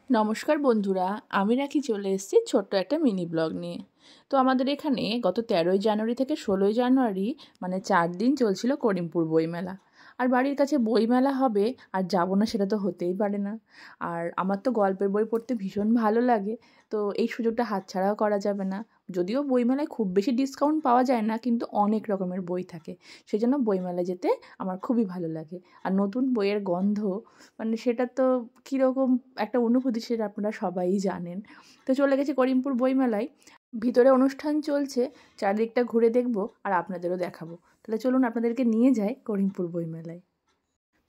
নমস্কার বন্ধুরা, আমি রাখি চলে এসেছি ছোট্ট একটা মিনি ব্লগ নিয়ে। তো আমাদের এখানে গত 13ই জানুয়ারি থেকে 16ই জানুয়ারি মানে 4 দিন চলছিল করিমপুর বইমেলা। আর বাড়ির কাছে বইমেলা হবে আর যাব না সেটা তো হতেই পারে না। আর আমার তো গল্পের বই পড়তে ভীষণ ভালো লাগে, তো এই সুযোগটা হাতছাড়াও করা যাবে না। যদিও বইমেলায় খুব বেশি ডিসকাউন্ট পাওয়া যায় না, কিন্তু অনেক রকমের বই থাকে, সেজন্য বইমেলায় যেতে আমার খুবই ভালো লাগে। আর নতুন বইয়ের গন্ধ মানে সেটা তো কীরকম একটা অনুভূতি সেটা আপনারা সবাই জানেন। তো চলে গেছি করিমপুর বইমেলায়, ভিতরে অনুষ্ঠান চলছে, চারদিকটা ঘুরে দেখব আর আপনাদেরও দেখাবো। তাহলে চলুন আপনাদেরকে নিয়ে যাই করিমপুর বইমেলায়।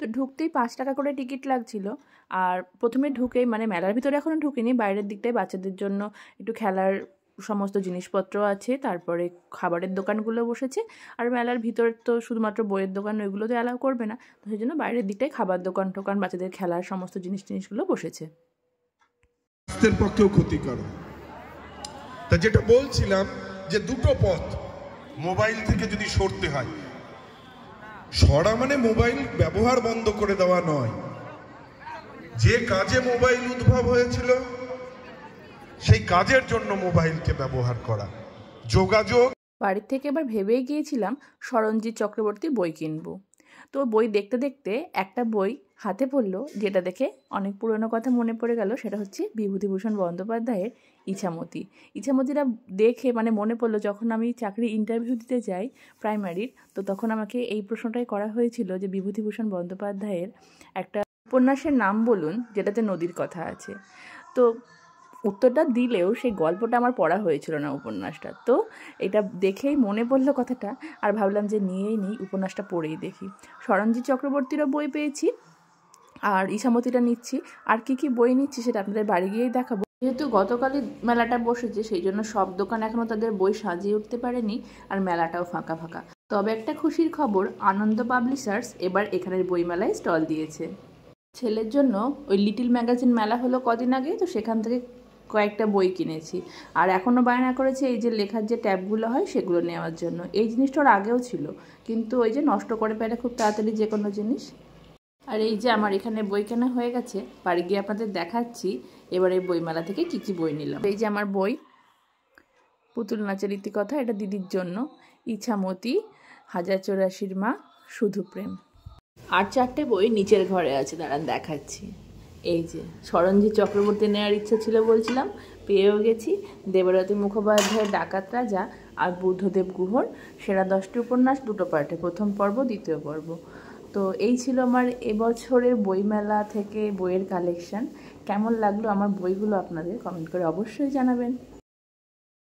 তো ঢুকতেই 5 টাকা করে টিকিট লাগছিল। আর প্রথমে ঢুকেই মানে মেলার ভিতরে এখনও ঢুকিনি, বাইরের দিকটায় বাচ্চাদের জন্য একটু খেলার সমস্ত জিনিসপত্র আছে, তারপরে খাবারের দোকানগুলো বসেছে। আর মেলার ভিতরে তো শুধুমাত্র বইয়ের দোকান, ওইগুলো তো অ্যালাউ করবে না, তো সেই জন্য বাইরের দিকটায় খাবার দোকান টোকান, বাচ্চাদের খেলার সমস্ত জিনিসগুলো বসেছে। স্বাস্থ্যের পক্ষেও ক্ষতিকর। তা যেটা বলছিলাম যে দুটো পথ, মোবাইল থেকে যদি সরতে হয়, সরা মানে মোবাইল ব্যবহার বন্ধ করে দেওয়া নয়। যে কাজে মোবাইল উদ্ভব হয়েছিল সেই কাজের জন্য মোবাইলকে ব্যবহার করা, যোগাযোগ। বাড়ির থেকে এবার ভেবেই গিয়েছিলাম সরঞ্জিৎ চক্রবর্তীর বই কিনবো। তো বই দেখতে দেখতে একটা বই হাতে পড়লো, যেটা দেখে অনেক পুরনো কথা মনে পড়ে গেল। সেটা হচ্ছে বিভূতিভূষণ বন্দ্যোপাধ্যায়ের ইছামতি। ইছামতিটা দেখে মানে মনে পড়লো, যখন আমি চাকরি ইন্টারভিউ দিতে যাই প্রাইমারির, তো তখন আমাকে এই প্রশ্নটাই করা হয়েছিল যে বিভূতিভূষণ বন্দ্যোপাধ্যায়ের একটা উপন্যাসের নাম বলুন যেটাতে নদীর কথা আছে। তো উত্তরটা দিলেও সেই গল্পটা আমার পড়া হয়েছিল না, উপন্যাসটা। তো এটা দেখেই মনে পড়লো কথাটা, আর ভাবলাম যে নিয়েই নিই, উপন্যাসটা পড়েই দেখি। সরঞ্জিৎ চক্রবর্তীরও বই পেয়েছি, আর ইছামতিটা নিচ্ছি। আর কি কি বই নিচ্ছি সেটা আপনাদের বাড়ি গিয়েই দেখাবো। যেহেতু গতকালই মেলাটা বসেছে, সেই জন্য সব দোকান এখনও তাদের বই সাজিয়ে উঠতে পারেনি, আর মেলাটাও ফাঁকা ফাঁকা। তবে একটা খুশির খবর, আনন্দ পাবলিশার্স এবার এখানের বইমেলায় স্টল দিয়েছে। ছেলের জন্য ওই লিটিল ম্যাগাজিন মেলা হলো কদিন আগে, তো সেখান থেকে কয়েকটা বই কিনেছি। আর এখনও বায়না করেছে এই যে লেখার যে ট্যাবগুলো হয় সেগুলো নেওয়ার জন্য। এই জিনিসটা ওর আগেও ছিল, কিন্তু ওই যে নষ্ট করে ফেলে খুব তাড়াতাড়ি যে কোনো জিনিস। আর এই যে আমার এখানে বই কেনা হয়ে গেছে, বাড়ি গিয়ে আপনাদের দেখাচ্ছি এবার এই বইমেলা থেকে কী কী বই নিলাম। এই যে আমার বই, পুতুল নাচের ইতিকথা, এটা দিদির জন্য। ইছামতি, 1084 মা, শুধু প্রেম। আর 4টে বই নিচের ঘরে আছে, দাঁড়ান দেখাচ্ছি। এই যে সরঞ্জিৎ চক্রবর্তী নেওয়ার ইচ্ছা ছিল বলছিলাম, পেয়েও গেছি। দেবরতী মুখোপাধ্যায়ের ডাকাত রাজা আর বুদ্ধদেব গুহর সেরা 10টি উপন্যাস, 2টো পার্টে, প্রথম পর্ব দ্বিতীয় পর্ব। তো এই ছিল আমার এবছরের বইমেলা থেকে বইয়ের কালেকশন। কেমন লাগলো আমার বইগুলো আপনাদের কমেন্ট করে অবশ্যই জানাবেন।